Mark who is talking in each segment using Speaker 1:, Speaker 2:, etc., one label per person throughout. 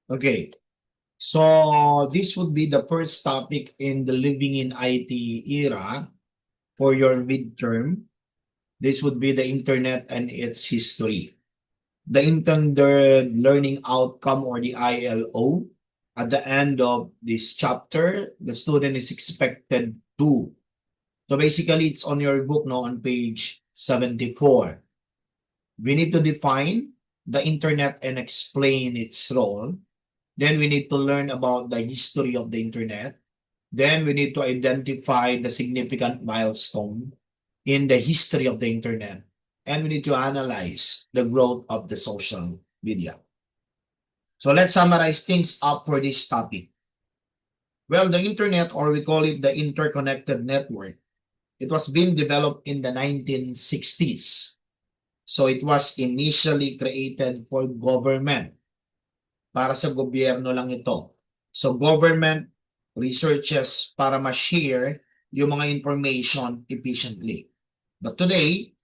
Speaker 1: Okay, so this would be the first topic in the living in IT era for your midterm. This would be the internet and its history. The intended learning outcome, or the ILO. At the end of this chapter, the student is expected to. So basically, it's on your book now on page 74. We need to define the internet and explain its role. Then we need to learn about the history of the internet. Then we need to identify the significant milestone in the history of the internet. And we need to analyze the growth of the social media. So let's summarize things up for this topic. Well, the internet, or we call it the interconnected network, it was being developed in the 1960s. So it was initially created for government. Para sa gobyerno lang ito. So government researches para ma-share yung mga information efficiently. But today,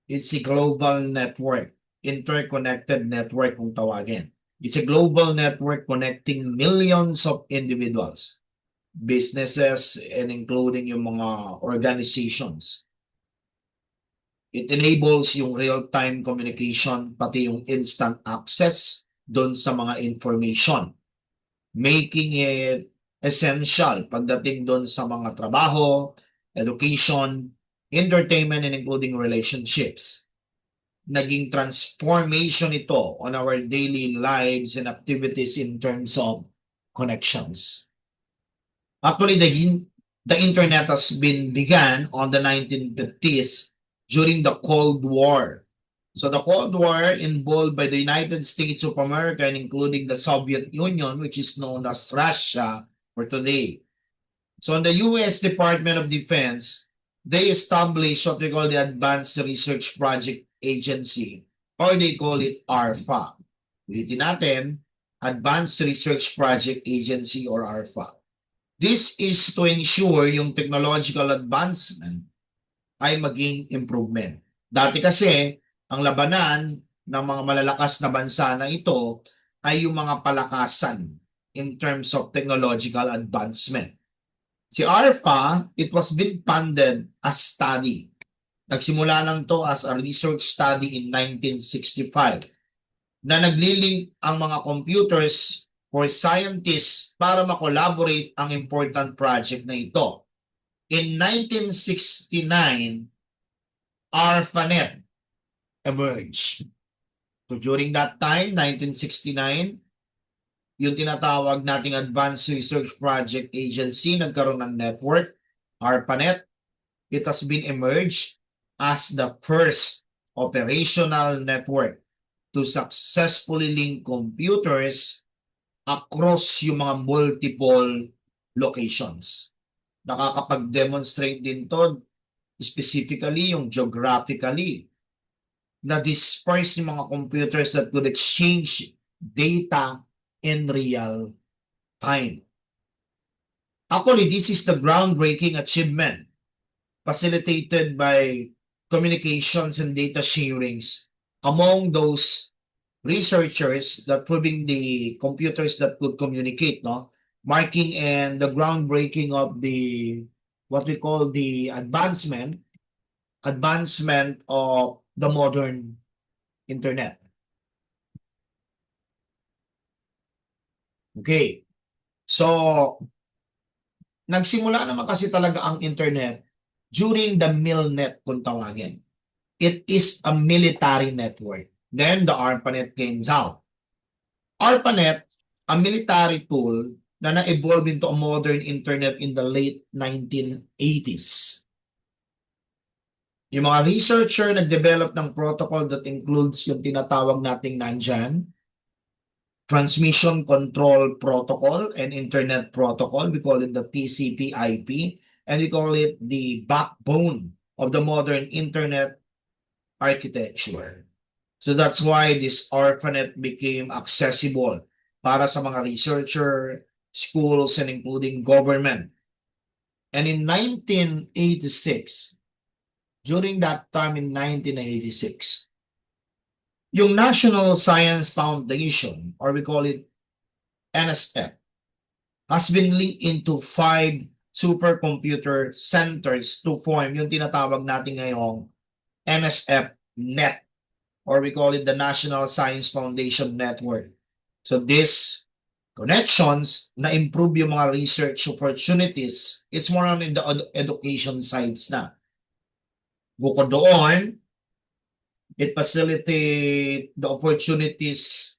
Speaker 1: it's a global network, interconnected network kung tawagin. It's a global network connecting millions of individuals, businesses, and including yung mga organizations. It enables yung real-time communication, pati yung instant access doon sa mga information, making it essential pagdating doon sa mga trabaho, education, entertainment, and including relationships. Naging transformation ito on our daily lives and activities in terms of connections. Actually, the internet has been began on the 1950s during the Cold War. So the Cold War involved by the United States of America and including the Soviet Union, which is known as Russia for today. So in the US Department of Defense, they established what we call the Advanced Research Project Agency, or they call it ARPA. Ulitin natin, Advanced Research Project Agency or ARPA. This is to ensure yung technological advancement ay maging improvement. Dati kasi, ang labanan ng mga malalakas na bansa na ito ay yung mga palakasan in terms of technological advancement. Si ARPA, it was being funded as study. Nagsimula lang to as a research study in 1965 na naglilink ang mga computers for scientists para makolaborate ang important project na ito. In 1969, ARPANET emerged. So during that time, 1969, yung tinatawag nating Advanced Research Project Agency, nagkaroon ng network, ARPANET. It has been emerged as the first operational network to successfully link computers across yung mga multiple locations. Nakakapag-demonstrate din to specifically yung geographically na disperse yung mga computers that could exchange data in real time. Actually, this is the groundbreaking achievement facilitated by communications and data sharings among those researchers that proving the computers that could communicate, no? Marking and the groundbreaking of the what we call the advancement of the modern internet. Okay. So, nagsimula naman kasi talaga ang internet during the MILNET kung tawagin. It is a military network. Then the ARPANET came out. ARPANET, a military tool na na-evolve into a modern internet in the late 1980s. Yung mga researcher nag-develop ng protocol that includes yung tinatawag nating nandyan, Transmission Control Protocol and Internet Protocol. We call it the TCP/IP, and we call it the backbone of the modern internet architecture. So that's why this ARPANET became accessible para sa mga researcher, schools, and including government. And in 1986, during that time in 1986, yung National Science Foundation, or we call it NSF, has been linked into 5 supercomputer centers to form yung tinatawag natin ngayong NSF Net, or we call it the National Science Foundation Network. So these connections na improve yung mga research opportunities. It's more on in the education sides na. Bukod doon, it facilitate the opportunities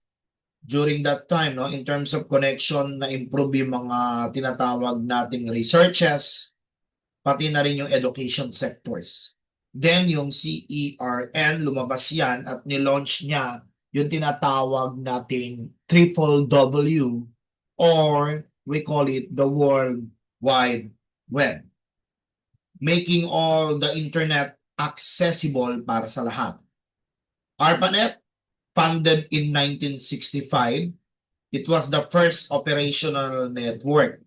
Speaker 1: during that time, no, in terms of connection na improve yung mga tinatawag nating researches, pati na rin yung education sectors. Then yung CERN, lumabas yan at nilaunch niya yung tinatawag nating triple W, or we call it the World Wide Web, making all the internet accessible para sa lahat. ARPANET, founded in 1965, it was the first operational network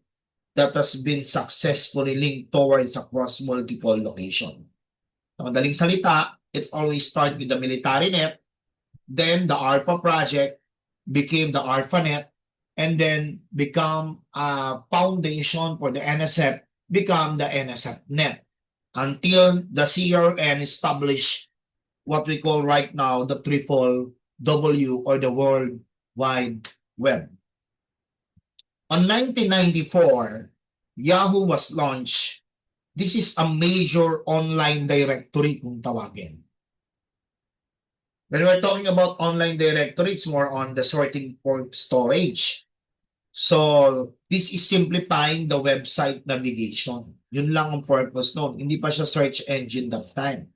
Speaker 1: that has been successfully linked towards across multiple locations. Sa madaling salita, it always started with the military net, then the ARPA project became the ARPANET, and then become a foundation for the NSF, become the NSF Net, until the CERN established what we call right now the triple W, or the World Wide Web. On 1994, Yahoo was launched. This is a major online directory kung tawagin. When we're talking about online directory, it's more on the sorting for storage. So, this is simplifying the website navigation. Yun lang ang purpose noon. Hindi pa siya search engine that time.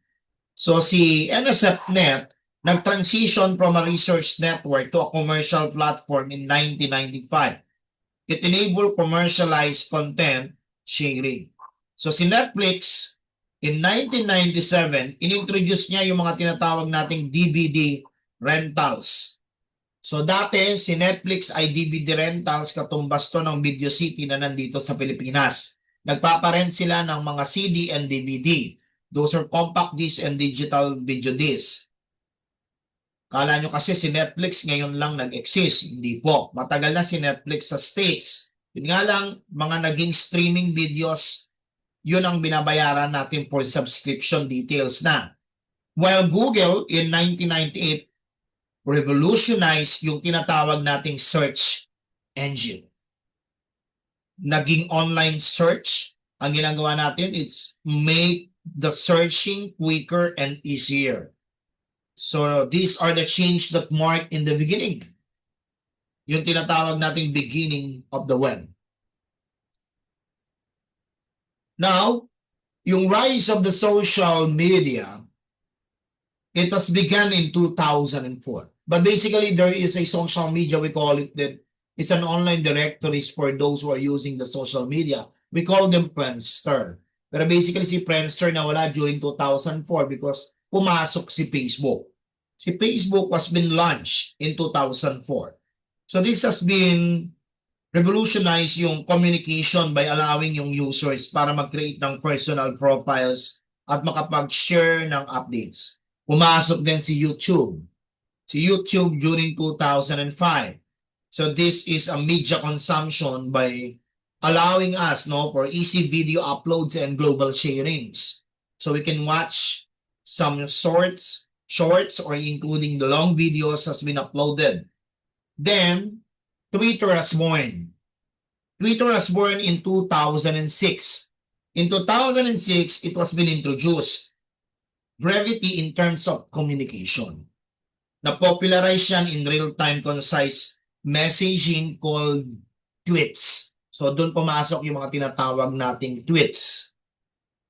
Speaker 1: So, si NSFNet nag-transition from a research network to a commercial platform in 1995. It enabled commercialized content sharing. So, si Netflix, in 1997, inintroduce niya yung mga tinatawag nating DVD rentals. So dati, si Netflix ay DVD rentals, katumbas to ng Video City na nandito sa Pilipinas. Nagpaparent sila ng mga CD and DVD. Those are compact disc and digital video disc. Kala nyo kasi si Netflix ngayon lang nag-exist. Hindi po. Matagal na si Netflix sa States. Yun nga lang, mga naging streaming videos, yun ang binabayaran natin for subscription details na. While Google in 1998 revolutionize yung tinatawag nating search engine. Naging online search, ang ginagawa natin, it's make the searching quicker and easier. So these are the change that mark in the beginning. Yung tinatawag nating beginning of the web. Now, yung rise of the social media, it has begun in 2004. But basically, there is a social media, we call it, that it's an online directories for those who are using the social media. We call them Friendster. Pero basically, si Friendster nawala during 2004 because pumasok si Facebook. Si Facebook was been launched in 2004. So this has been revolutionize yung communication by allowing yung users para mag-create ng personal profiles at makapag-share ng updates. Pumasok din si YouTube. Si YouTube during 2005. So this is a media consumption by allowing us, no, for easy video uploads and global sharings. So we can watch some shorts or including the long videos has been uploaded. Then, Twitter has born. Twitter was born in 2006. In 2006, it was been introduced. Brevity in terms of communication. Na-popularize yan in real-time concise messaging called tweets. So, doon pumasok yung mga tinatawag nating tweets.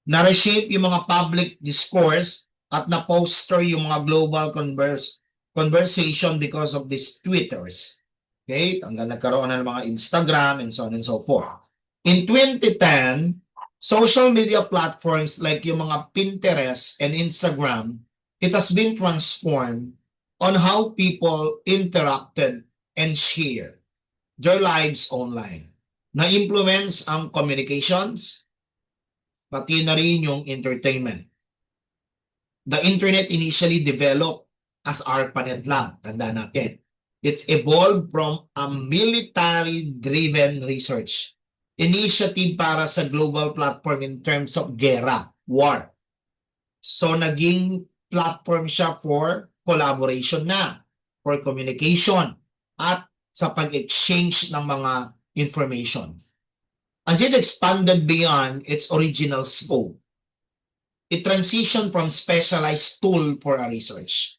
Speaker 1: Na-reshape yung mga public discourse at na-poster yung mga global conversation because of these Twitters. Okay? Hanggang nagkaroon na ng mga Instagram and so on and so forth. In 2010, social media platforms like yung mga Pinterest and Instagram, it has been transformed on how people interacted and share their lives online. Na-influence ang communications, pati na rin yung entertainment. The internet initially developed as ARPANET lang, tanda natin. It's evolved from a military-driven research initiative para sa global platform in terms of gera, war. So naging platform siya for collaboration na, for communication, at sa pag-exchange ng mga information. As it expanded beyond its original scope, it transitioned from specialized tool for a research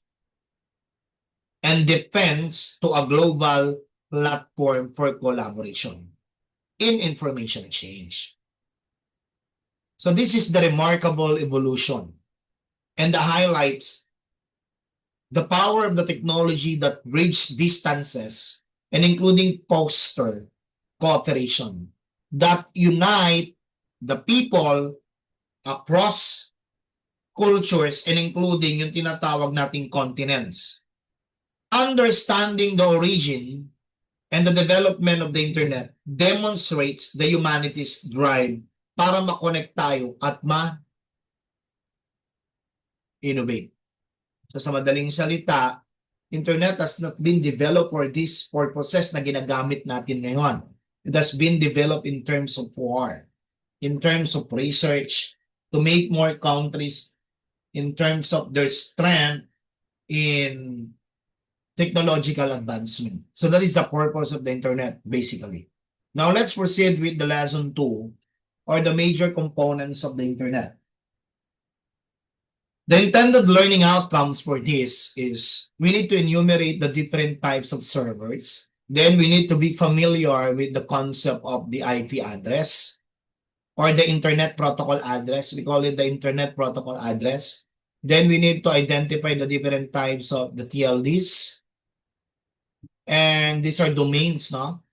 Speaker 1: and defense to a global platform for collaboration in information exchange. So this is the remarkable evolution and the highlights the power of the technology that bridge distances and including foster cooperation that unite the people across cultures and including yung tinatawag nating continents. Understanding the origin and the development of the internet demonstrates the humanity's drive para ma-connect tayo at ma-innovate. So sa madaling salita, internet has not been developed for these purposes na ginagamit natin ngayon. It has been developed in terms of war, in terms of research, to make more countries in terms of their strength in technological advancement. So that is the purpose of the internet, basically. Now let's proceed with the lesson 2, or the major components of the internet. The intended learning outcomes for this is we need to enumerate the different types of servers. Then we need to be familiar with the concept of the IP address or the internet protocol address. We call it the internet protocol address. Then we need to identify the different types of the TLDs. And these are domains, no?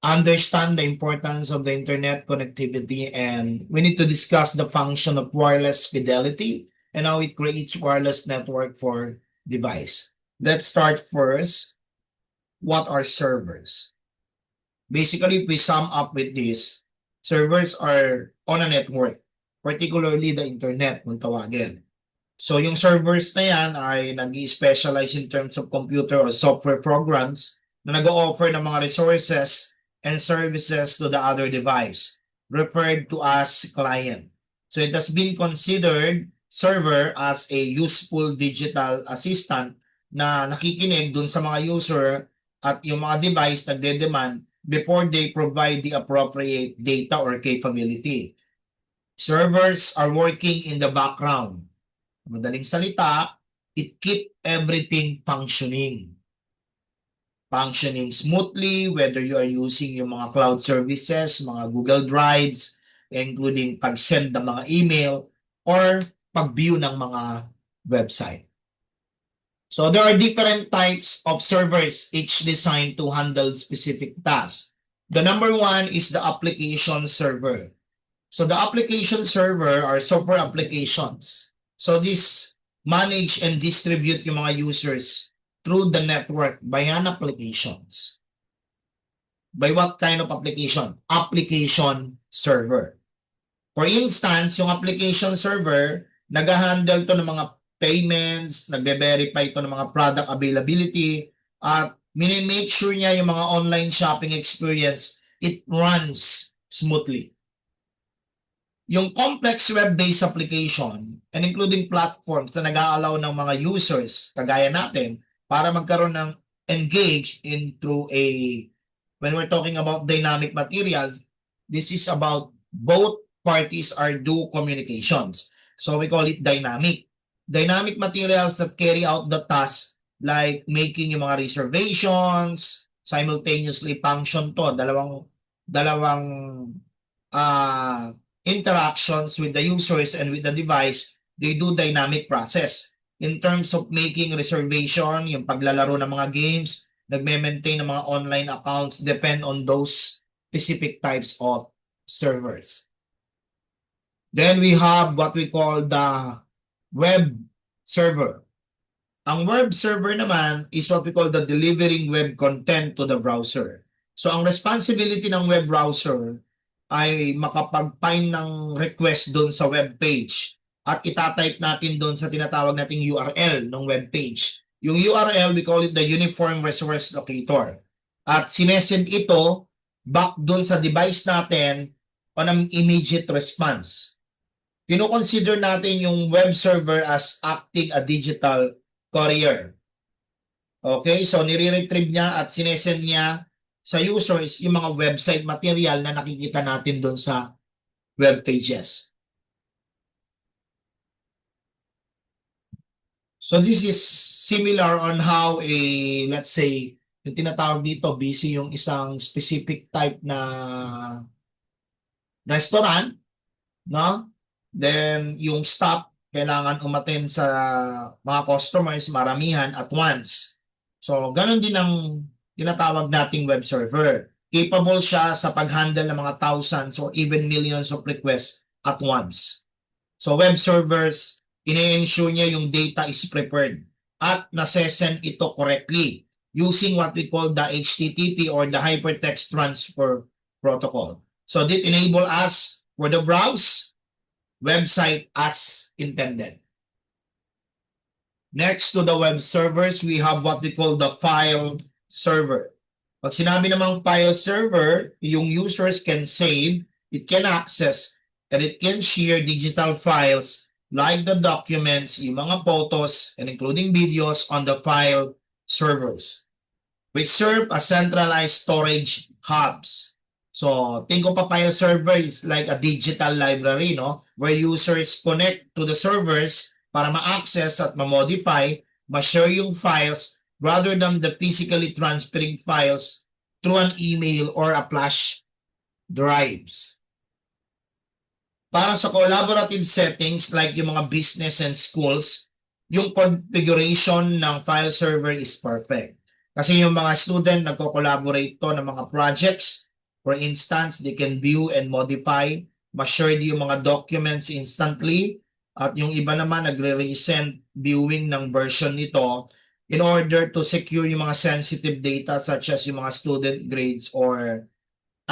Speaker 1: Understand the importance of the internet connectivity, and we need to discuss the function of wireless fidelity and how it creates wireless network for device. Let's start first. What are servers? Basically, if we sum up with this, servers are on a network, particularly the internet kung tawagin. So yung servers na yan ay nag-specialize in terms of computer or software programs na nag-o-offer ng mga resources and services to the other device, referred to as client. So it has been considered server as a useful digital assistant na nakikinig dun sa mga user at yung mga device nagde-demand before they provide the appropriate data or capability. Servers are working in the background. Madaling salita, it keep everything functioning smoothly, whether you are using yung mga cloud services, mga Google Drives, including pag-send ng mga email or pag-view ng mga website. So there are different types of servers, each designed to handle specific tasks. The number one is the application server. So the application server are software applications. So this manage and distribute yung mga users through the network by an applications. By what kind of application? Application server. For instance, yung application server, nag-handle to ng mga payments, nagbe-verify to ng mga product availability, at mini-make sure niya yung mga online shopping experience, it runs smoothly. Yung complex web-based application and including platforms na nag-aalaw ng mga users, kagaya natin, para magkaroon ng engage into a, when we're talking about dynamic materials, this is about both parties are do communications. So we call it dynamic. Dynamic materials that carry out the task like making yung mga reservations, simultaneously function to, dalawang interactions with the users and with the device, they do dynamic process. In terms of making reservation, yung paglalaro ng mga games, nagme-maintain ng mga online accounts, depend on those specific types of servers. Then we have what we call the web server. Ang web server naman is what we call the delivering web content to the browser. So ang responsibility ng web browser ay makapag-find ng request doon sa web page at itatype natin doon sa tinatawag nating URL ng web page. Yung URL, we call it the Uniform Resource Locator. At sinesend ito back dun sa device natin on an immediate response. Kino-consider natin yung web server as acting a digital courier. Okay, so nire-retrieve niya at sinesend niya sa users yung mga website material na nakikita natin doon sa web pages. So this is similar on how a, let's say, yung tinatawag dito, busy yung isang specific type na restaurant, no? Then yung staff, kailangan umattend sa mga customers, maramihan at once. So, ganun din ang tinatawag nating web server. Capable siya sa pag-handle ng mga thousands or even millions of requests at once. So, web servers, ine-ensure niya yung data is prepared at nasesend ito correctly using what we call the HTTP or the Hypertext Transfer Protocol. So, this enable us for the browse website as intended. Next to the web servers, we have what we call the file server. Pag sinabi namang file server, yung users can save, it can access, and it can share digital files like the documents, yung mga photos, and including videos on the file servers, which serve as centralized storage hubs. So, think of a file server is like a digital library, no? Where users connect to the servers para ma-access at ma-modify, ma-share yung files rather than the physically transferring files through an email or a flash drives. Para sa collaborative settings like yung mga business and schools, yung configuration ng file server is perfect. Kasi yung mga student nagko-collaborate to ng mga projects. For instance, they can view and modify, ma-share yung mga documents instantly, at yung iba naman nagre-resend viewing ng version nito in order to secure yung mga sensitive data such as yung mga student grades or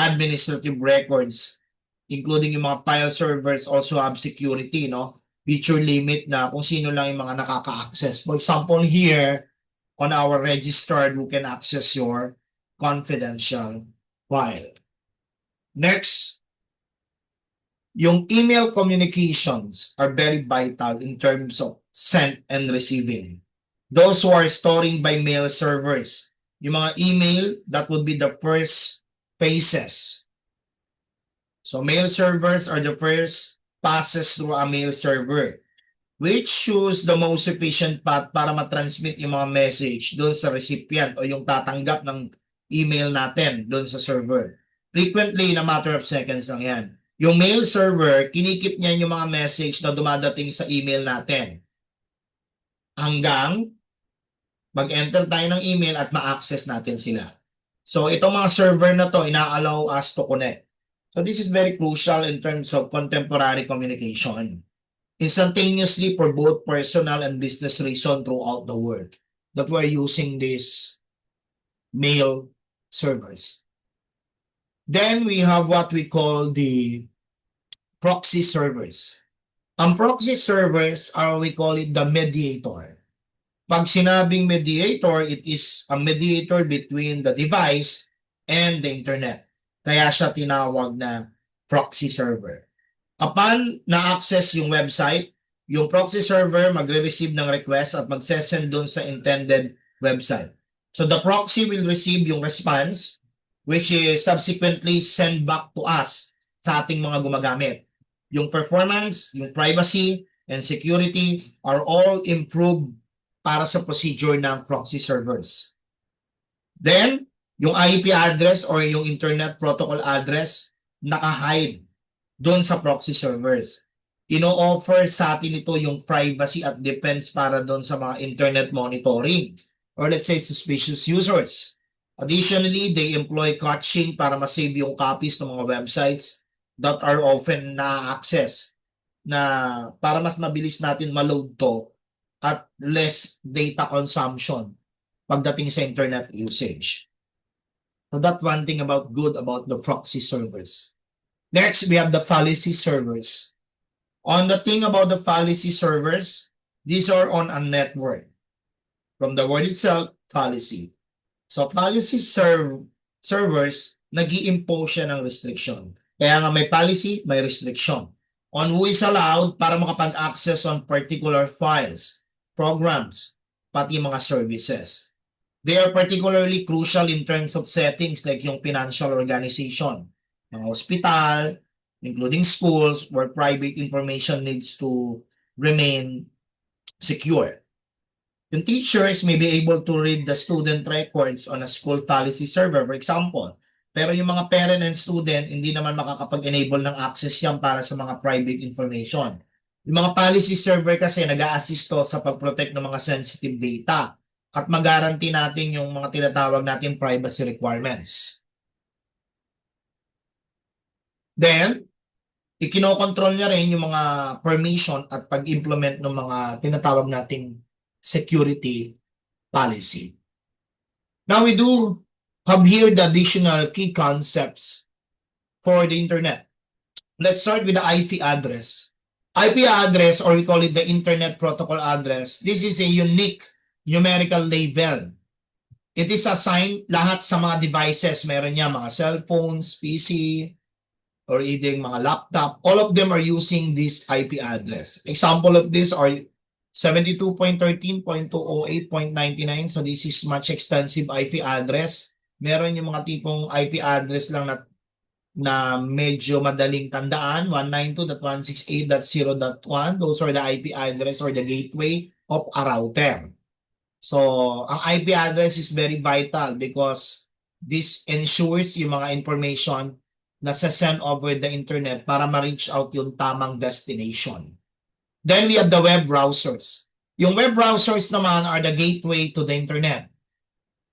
Speaker 1: administrative records, including yung mga file servers also have security, no? Feature limit na kung sino lang yung mga nakaka-access. For example, here on our registered, who can access your confidential file. Next, yung email communications are very vital in terms of send and receiving. Those who are storing by mail servers, yung mga email, that would be the first phases. So mail servers are the first passes through a mail server, which choose the most efficient path para matransmit yung mga message doon sa recipient o yung tatanggap ng email natin doon sa server. Frequently, in a matter of seconds lang yan. Yung mail server, kinikip niya yung mga message na dumadating sa email natin hanggang mag-enter tayo ng email at ma-access natin sila. So, itong mga server na to, ina-allow us to connect. So, this is very crucial in terms of contemporary communication. Instantaneously for both personal and business reason throughout the world that we're using these mail servers. Then we have what we call the proxy servers. Ang proxy servers are, we call it the mediator. Pag sinabing mediator, it is a mediator between the device and the internet. Kaya siya tinawag na proxy server. Upon na-access yung website, yung proxy server magre-receive ng request at mag-send dun sa intended website. So the proxy will receive yung response, which is subsequently send back to us sa ating mga gumagamit. Yung performance, yung privacy, and security are all improved para sa procedure ng proxy servers. Then, yung IP address or yung internet protocol address, naka-hide doon sa proxy servers. Ino-offer sa atin ito yung privacy at defense para doon sa mga internet monitoring or let's say suspicious users. Additionally, they employ caching para ma-save yung copies ng mga websites that are often na-access na para mas mabilis natin ma-load to at less data consumption pagdating sa internet usage. So that's one thing about good about the proxy servers. Next, we have the fallacy servers. On the thing about the fallacy servers, these are on a network. From the word itself, fallacy. So fallacy servers, nag-i-impose siya ng restriction. Kaya nga may policy, may restriction on who is allowed para makapag-access on particular files, programs, pati mga services. They are particularly crucial in terms of settings like yung financial organization, mga hospital, including schools where private information needs to remain secure. Yung teachers may be able to read the student records on a school fallacy server, for example. Pero yung mga parent and student, hindi naman makakapag-enable ng access yan para sa mga private information. Yung mga policy server kasi nag-a-assist sa pag-protect ng mga sensitive data at mag-guarantee natin yung mga tinatawag natin privacy requirements. Then, ikinokontrol niya rin yung mga permission at pag-implement ng mga tinatawag nating security policy. Now we do have here the additional key concepts for the internet. Let's start with the IP address. IP address, or we call it the Internet Protocol address, this is a unique numerical label. It is assigned lahat sa mga devices. Meron niya mga cellphones, PC, or either mga laptop. All of them are using this IP address. Example of this are 72.13.208.99. So this is much extensive IP address. Meron yung mga tipong IP address lang na medyo madaling tandaan. 192.168.0.1. Those are the IP address or the gateway of a router. So ang IP address is very vital because this ensures yung mga information na send over the internet para ma-reach out yung tamang destination. Then we have the web browsers. Yung web browsers naman are the gateway to the internet.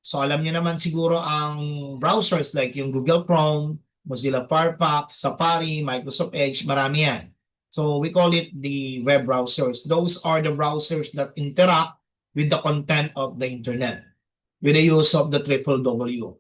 Speaker 1: So alam niyo naman siguro ang browsers like yung Google Chrome, Mozilla Firefox, Safari, Microsoft Edge, marami yan. So we call it the web browsers. Those are the browsers that interact with the content of the internet with the use of the www.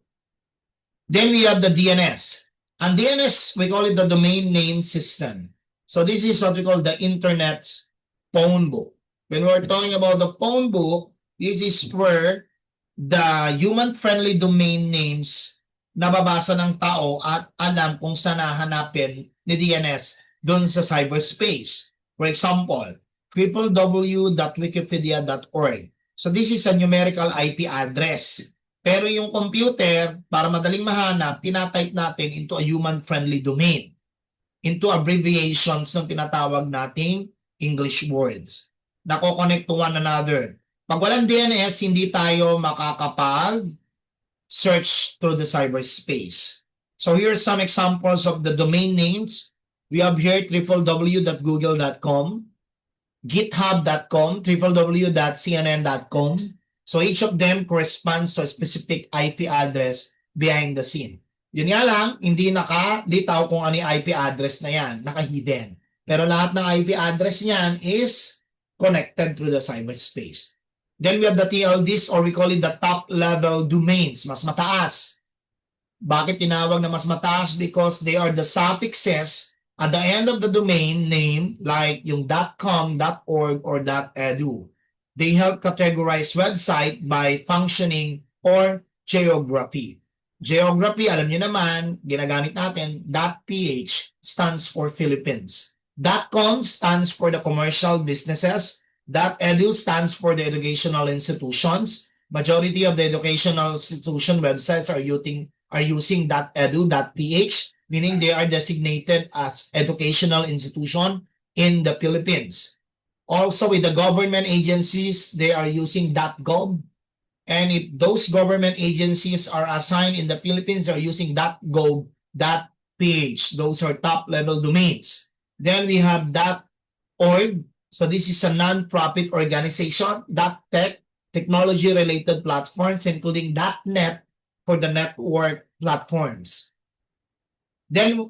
Speaker 1: Then we have the DNS. And DNS, we call it the domain name system. So this is what we call the internet's phone book. When we're talking about the phone book, this is where the human-friendly domain names nababasa ng tao at alam kung saan hahanapin ni DNS doon sa cyberspace. For example, www.wikipedia.org. So this is a numerical IP address. Pero yung computer, para madaling mahanap, tinatype natin into a human-friendly domain, into abbreviations ng tinatawag nating English words. Nako-connect to one another. Pag walang DNS, hindi tayo makakapag-search through the cyberspace. So here are some examples of the domain names. We have here www.google.com, github.com, www.cnn.com. So each of them corresponds to a specific IP address behind the scene. Yun nga lang, hindi nakalitaw kung ano yung IP address na yan, naka-hidden. Pero lahat ng IP address niyan is connected through the cyberspace. Then we have the TLDs, or we call it the top-level domains, mas mataas. Bakit tinawag na mas mataas? Because they are the suffixes at the end of the domain name, like yung .com, .org, or .edu. They help categorize website by functioning or geography. Geography, alam niyo naman, ginagamit natin, .ph stands for Philippines. .com stands for the commercial businesses. .edu stands for the educational institutions. Majority of the educational institution websites are using .edu, .ph, meaning they are designated as educational institution in the Philippines. Also, with the government agencies, they are using .gov. And if those government agencies are assigned in the Philippines, they are using .gov, .ph. Those are top-level domains. Then we have .org. So this is a non-profit organization. .tech, technology-related platforms, including .net for the network platforms. Then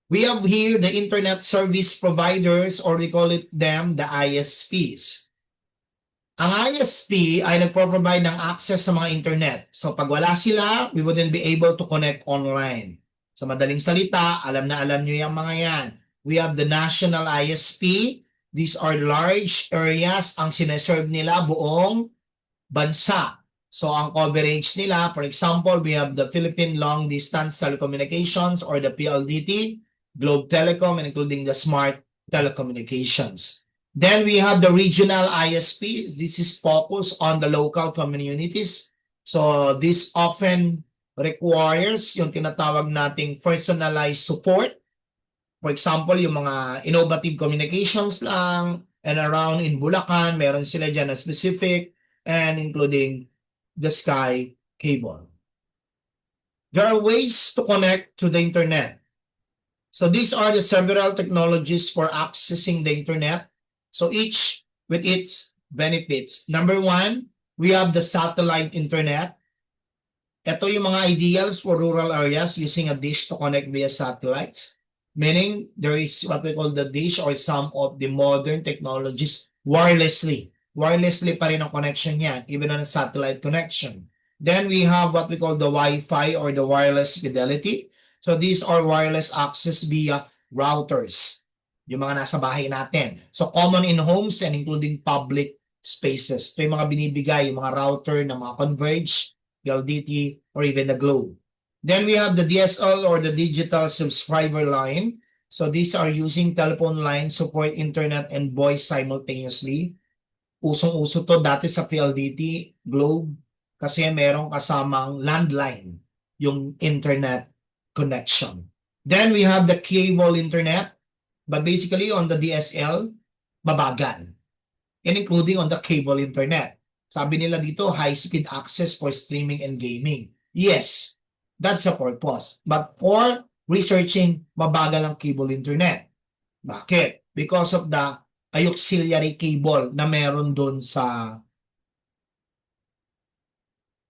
Speaker 1: we have here the internet service providers, or we call it them the ISPs. Ang ISP ay nagpo-provide ng access sa mga internet. So pag wala sila, we wouldn't be able to connect online. Sa madaling salita, alam na alam nyo yung mga yan. We have the national ISP. These are large areas ang sineserve nila, buong bansa. So ang coverage nila, for example, we have the Philippine Long Distance Telecommunications or the PLDT, Globe Telecom, and including the Smart Telecommunications. Then we have the regional ISP. This is focused on the local communities. So this often requires yung tinatawag nating personalized support. For example, yung mga innovative communications lang and around in Bulacan, meron sila dyan na specific and including the sky cable. There are ways to connect to the internet. So these are the several technologies for accessing the internet. So each with its benefits. Number one, we have the satellite internet. Ito yung mga ideals for rural areas using a dish to connect via satellites. Meaning there is what we call the dish or some of the modern technologies wirelessly. Wirelessly pa rin ang connection niya, even on a satellite connection. Then we have what we call the Wi-Fi or the wireless fidelity. So these are wireless access via routers, yung mga nasa bahay natin. So common in homes and including public spaces. Ito yung mga binibigay, yung mga router na mga Converge, PLDT, or even the Globe. Then we have the DSL or the digital subscriber line. So these are using telephone lines, support internet and voice simultaneously. Usong-uso to dati sa PLDT, Globe, kasi merong kasamang landline, yung internet connection. Then we have the cable internet, but basically on the DSL, babagal. And including on the cable internet. Sabi nila dito, high-speed access for streaming and gaming. Yes, that's the purpose. But for researching, mabagal ang cable internet. Bakit? Because of the auxiliary cable na meron doon sa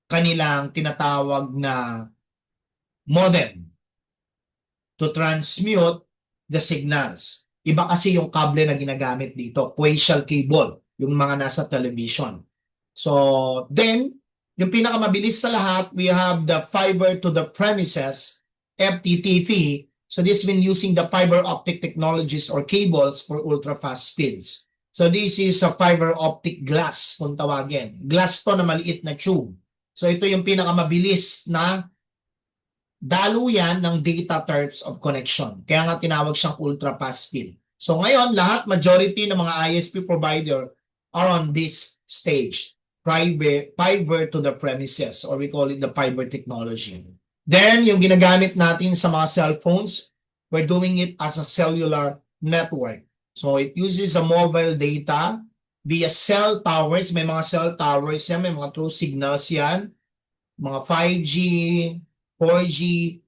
Speaker 1: kanilang tinatawag na modem to transmute the signals. Iba kasi yung kable na ginagamit dito, coaxial cable, yung mga nasa television. So, then, yung pinakamabilis sa lahat, we have the fiber to the premises, FTTP. So this been using the fiber optic technologies or cables for ultra-fast speeds. So this is a fiber optic glass, kung tawagin. Glass to na maliit na tube. So ito yung pinakamabilis na daluyan ng data terms of connection. Kaya nga tinawag siyang ultra-fast speed. So ngayon, lahat, majority ng mga ISP provider are on this stage. Fiber to the premises, or we call it the fiber technology. Then, yung ginagamit natin sa mga cellphones, we're doing it as a cellular network. So, it uses a mobile data via cell towers. May mga cell towers yan, may mga true signals yan, mga 5G, 4G.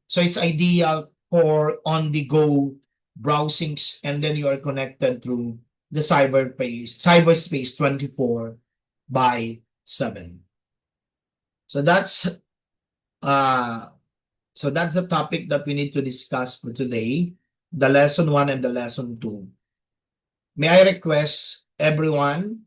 Speaker 1: So, it's ideal for on-the-go browsing, and then you are connected through the cyberspace 24/7. So that's the topic that we need to discuss for today, the lesson 1 and the lesson 2. May I request everyone